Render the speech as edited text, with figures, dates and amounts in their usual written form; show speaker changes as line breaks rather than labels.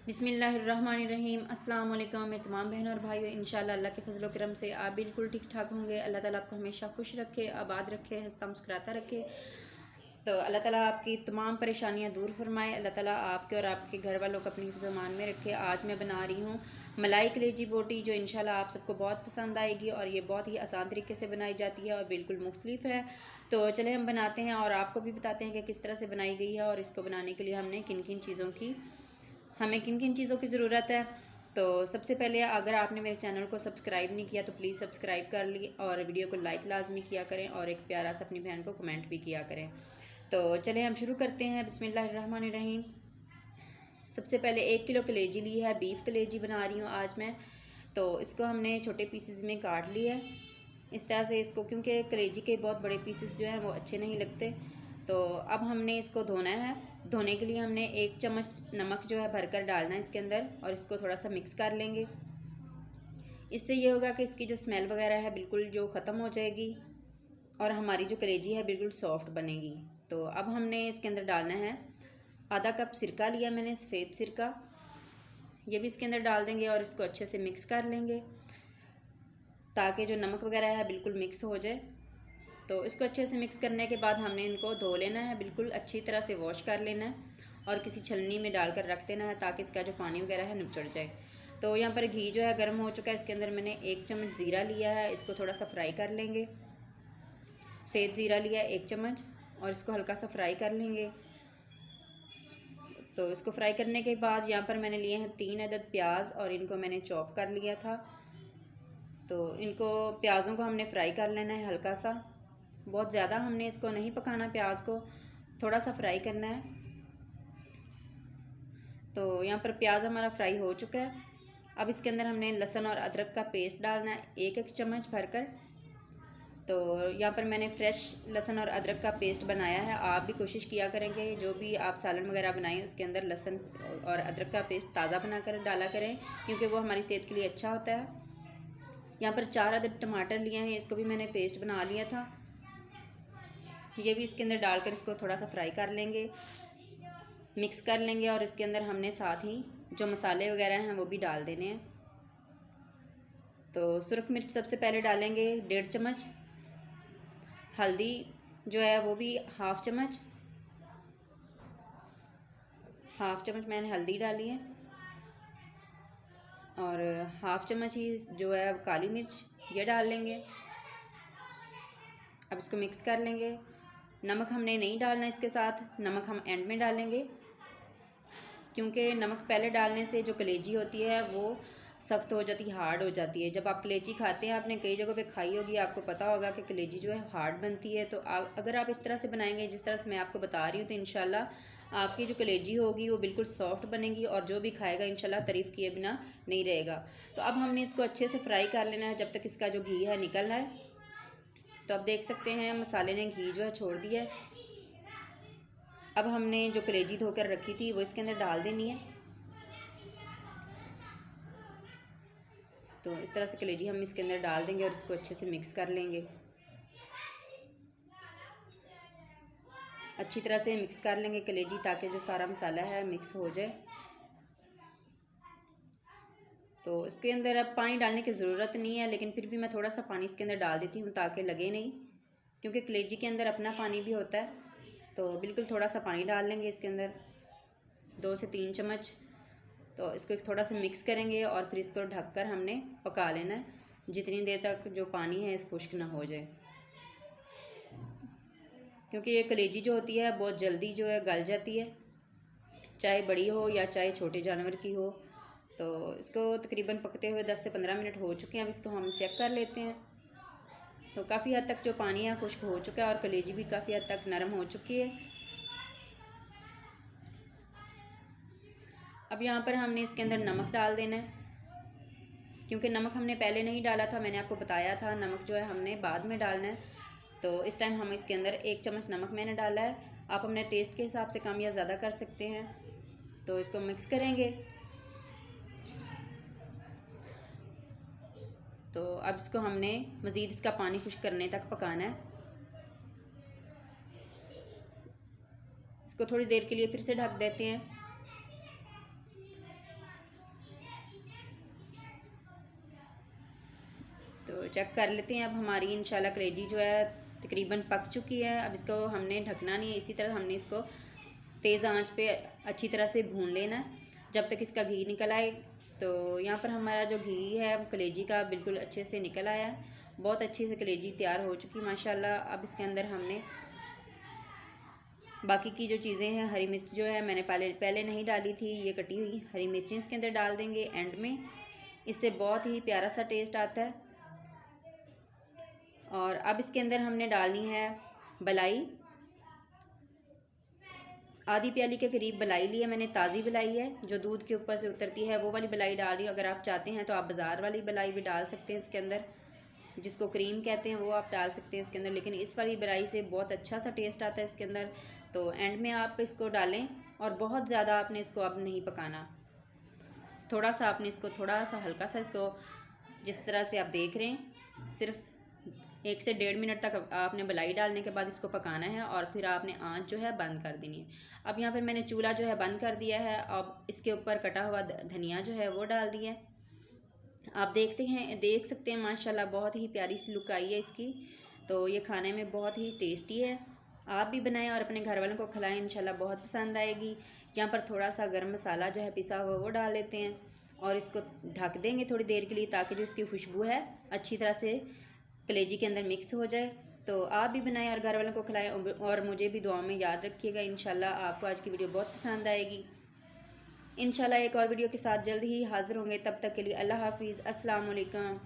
बिस्मिल्लाहिर्रहमानिर्रहीम। अस्सलाम वालेकुम मेरे तमाम बहनों और भाइयों। इंशाल्लाह अल्लाह के फजल करम से आप बिल्कुल ठीक ठाक होंगे। अल्लाह ताला आपको हमेशा खुश रखे, आबाद रखे, हंसता मुस्कुराता रखे। तो अल्लाह ताला आपकी तमाम परेशानियां दूर फरमाए। अल्लाह ताला आपके और आपके घर वालों को अपनी हिफ्ज़-ओ-मान में रखे। आज मैं बना रही हूँ मलाई कलेजी बोटी, जो इंशाल्लाह आप सबको बहुत पसंद आएगी और ये बहुत ही आसान तरीके से बनाई जाती है और बिल्कुल मुख्तलिफ है। तो चले हम बनाते हैं और आपको भी बताते हैं कि किस तरह से बनाई गई है और इसको बनाने के लिए हमें किन किन चीज़ों की ज़रूरत है। तो सबसे पहले अगर आपने मेरे चैनल को सब्सक्राइब नहीं किया तो प्लीज़ सब्सक्राइब कर ली और वीडियो को लाइक लाजमी किया करें और एक प्यारा सा अपनी बहन को कमेंट भी किया करें। तो चलें हम शुरू करते हैं। बिस्मिल्लाहिर्रहमानिर्रहीम। सबसे पहले 1 किलो कलेजी ली है, बीफ कलेजी बना रही हूँ आज मैं। तो इसको हमने छोटे पीसेस में काट लिया है इस तरह से इसको, क्योंकि कलेजी के बहुत बड़े पीसेस जो हैं वो अच्छे नहीं लगते। तो अब हमने इसको धोना है। धोने के लिए हमने 1 चम्मच नमक जो है भरकर डालना है इसके अंदर और इसको थोड़ा सा मिक्स कर लेंगे। इससे ये होगा कि इसकी जो स्मेल वगैरह है बिल्कुल जो ख़त्म हो जाएगी और हमारी जो कलेजी है बिल्कुल सॉफ्ट बनेगी। तो अब हमने इसके अंदर डालना है आधा कप सिरका लिया मैंने, सफ़ेद सिरका, ये भी इसके अंदर डाल देंगे और इसको अच्छे से मिक्स कर लेंगे ताकि जो नमक वगैरह है बिल्कुल मिक्स हो जाए। तो इसको अच्छे से मिक्स करने के बाद हमने इनको धो लेना है, बिल्कुल अच्छी तरह से वॉश कर लेना है और किसी छलनी में डालकर रख देना है ताकि इसका जो पानी वगैरह है निचड़ जाए। तो यहाँ पर घी जो है गर्म हो चुका है, इसके अंदर मैंने 1 चम्मच ज़ीरा लिया है, इसको थोड़ा सा फ्राई कर लेंगे। सफ़ेद ज़ीरा लिया 1 चम्मच और इसको हल्का सा फ्राई कर लेंगे। तो इसको फ्राई करने के बाद यहाँ पर मैंने लिए हैं 3 अदद प्याज और इनको मैंने चॉप कर लिया था। तो इनको प्याज़ों को हमने फ्राई कर लेना है हल्का सा, बहुत ज़्यादा हमने इसको नहीं पकाना, प्याज को थोड़ा सा फ्राई करना है। तो यहाँ पर प्याज हमारा फ्राई हो चुका है। अब इसके अंदर हमने लहसुन और अदरक का पेस्ट डालना है 1-1 चम्मच भरकर। तो यहाँ पर मैंने फ़्रेश लहसुन और अदरक का पेस्ट बनाया है। आप भी कोशिश किया करेंगे जो भी आप सालन वगैरह बनाएं उसके अंदर लहसुन और अदरक का पेस्ट ताज़ा बनाकर डाला करें, क्योंकि वो हमारी सेहत के लिए अच्छा होता है। यहाँ पर 4 अदद टमाटर लिए हैं, इसको भी मैंने पेस्ट बना लिया था, ये भी इसके अंदर डालकर इसको थोड़ा सा फ्राई कर लेंगे, मिक्स कर लेंगे और इसके अंदर हमने साथ ही जो मसाले वगैरह हैं वो भी डाल देने हैं। तो सुरख मिर्च सबसे पहले डालेंगे 1.5 चम्मच, हल्दी जो है वो भी हाफ़ चम्मच मैंने हल्दी डाली है और हाफ़ चम्मच ही जो है काली मिर्च ये डाल लेंगे। अब इसको मिक्स कर लेंगे। नमक हमने नहीं डालना इसके साथ, नमक हम एंड में डालेंगे, क्योंकि नमक पहले डालने से जो कलेजी होती है वो सख्त हो जाती है, हार्ड हो जाती है। जब आप कलेजी खाते हैं, आपने कई जगहों पे खाई होगी, आपको पता होगा कि कलेजी जो है हार्ड बनती है। तो अगर आप इस तरह से बनाएंगे जिस तरह से मैं आपको बता रही हूँ तो इंशाल्लाह आपकी जो कलेजी होगी वो बिल्कुल सॉफ्ट बनेगी और जो भी खाएगा इंशाल्लाह तारीफ़ किए बिना नहीं रहेगा। तो अब हमने इसको अच्छे से फ्राई कर लेना है जब तक इसका जो घी है निकल रहा है। तो अब देख सकते हैं मसाले ने घी जो है छोड़ दिया है। अब हमने जो कलेजी धोकर रखी थी वो इसके अंदर डाल देनी है। तो इस तरह से कलेजी हम इसके अंदर डाल देंगे और इसको अच्छे से मिक्स कर लेंगे। अच्छी तरह से मिक्स कर लेंगे कलेजी ताकि जो सारा मसाला है मिक्स हो जाए। तो इसके अंदर अब पानी डालने की ज़रूरत नहीं है, लेकिन फिर भी मैं थोड़ा सा पानी इसके अंदर डाल देती हूँ ताकि लगे नहीं, क्योंकि कलेजी के अंदर अपना पानी भी होता है। तो बिल्कुल थोड़ा सा पानी डाल लेंगे इसके अंदर, 2 से 3 चम्मच। तो इसको थोड़ा सा मिक्स करेंगे और फिर इसको ढककर हमने पका लेना है जितनी देर तक जो पानी है इस खुश्क ना हो जाए, क्योंकि ये कलेजी जो होती है बहुत जल्दी जो है गल जाती है, चाहे बड़ी हो या चाहे छोटे जानवर की हो। तो इसको तकरीबन पकते हुए 10 से 15 मिनट हो चुके हैं। अब इसको हम चेक कर लेते हैं। तो काफ़ी हद तक जो पानी है खुश्क हो चुका है और कलेजी भी काफ़ी हद तक नरम हो चुकी है। अब यहाँ पर हमने इसके अंदर नमक डाल देना है, क्योंकि नमक हमने पहले नहीं डाला था, मैंने आपको बताया था नमक जो है हमने बाद में डालना है। तो इस टाइम हम इसके अंदर 1 चम्मच नमक मैंने डाला है, आप अपने टेस्ट के हिसाब से कम या ज़्यादा कर सकते हैं। तो इसको मिक्स करेंगे। तो अब इसको हमने मज़ीद इसका पानी खुश्क करने तक पकाना है। इसको थोड़ी देर के लिए फिर से ढक देते हैं। चेक कर लेते हैं। अब हमारी इंशाल्लाह कलेजी जो है तकरीबन पक चुकी है। अब इसको हमने ढकना नहीं है, इसी तरह हमने इसको तेज़ आंच पे अच्छी तरह से भून लेना है जब तक इसका घी निकल आए। तो यहाँ पर हमारा जो घी है कलेजी का बिल्कुल अच्छे से निकल आया है, बहुत अच्छी से कलेजी तैयार हो चुकी माशाल्लाह। अब इसके अंदर हमने बाकी की जो चीज़ें हैं, हरी मिर्च जो है मैंने पहले नहीं डाली थी, ये कटी हुई हरी मिर्चें इसके अंदर डाल देंगे एंड में। इससे बहुत ही प्यारा सा टेस्ट आता है। और अब इसके अंदर हमने डालनी है बलाई, आधी प्याली के करीब बलाई ली है मैंने, ताज़ी बलाई है जो दूध के ऊपर से उतरती है, वो वाली बलाई डाल रही हूँ। अगर आप चाहते हैं तो आप बाज़ार वाली बलाई भी डाल सकते हैं इसके अंदर, जिसको क्रीम कहते हैं, वो आप डाल सकते हैं इसके अंदर। लेकिन इस वाली बलाई से बहुत अच्छा सा टेस्ट आता है इसके अंदर। तो एंड में आप इसको डालें और बहुत ज़्यादा आपने इसको अब नहीं पकाना, थोड़ा सा आपने इसको थोड़ा सा हल्का सा इसको जिस तरह से आप देख रहे हैं सिर्फ 1 से 1.5 मिनट तक आपने बलाई डालने के बाद इसको पकाना है और फिर आपने आंच जो है बंद कर देनी है। अब यहाँ पर मैंने चूल्हा जो है बंद कर दिया है। अब इसके ऊपर कटा हुआ धनिया जो है वो डाल दिया है। आप देख सकते हैं माशाल्लाह बहुत ही प्यारी सी लुक आई है इसकी। तो ये खाने में बहुत ही टेस्टी है, आप भी बनाएं और अपने घर वालों को खिलाएं, इंशाल्लाह बहुत पसंद आएगी। यहाँ पर थोड़ा सा गरम मसाला जो है पिसा हुआ वो डाल लेते हैं और इसको ढक देंगे थोड़ी देर के लिए, ताकि जो इसकी खुशबू है अच्छी तरह से कलेजी के अंदर मिक्स हो जाए। तो आप भी बनाएं और घर वालों को खिलाएं और मुझे भी दुआ में याद रखिएगा। इंशाल्लाह आपको आज की वीडियो बहुत पसंद आएगी। इंशाल्लाह एक और वीडियो के साथ जल्द ही हाज़िर होंगे, तब तक के लिए अल्लाह हाफिज़, अस्सलाम वालेकुम।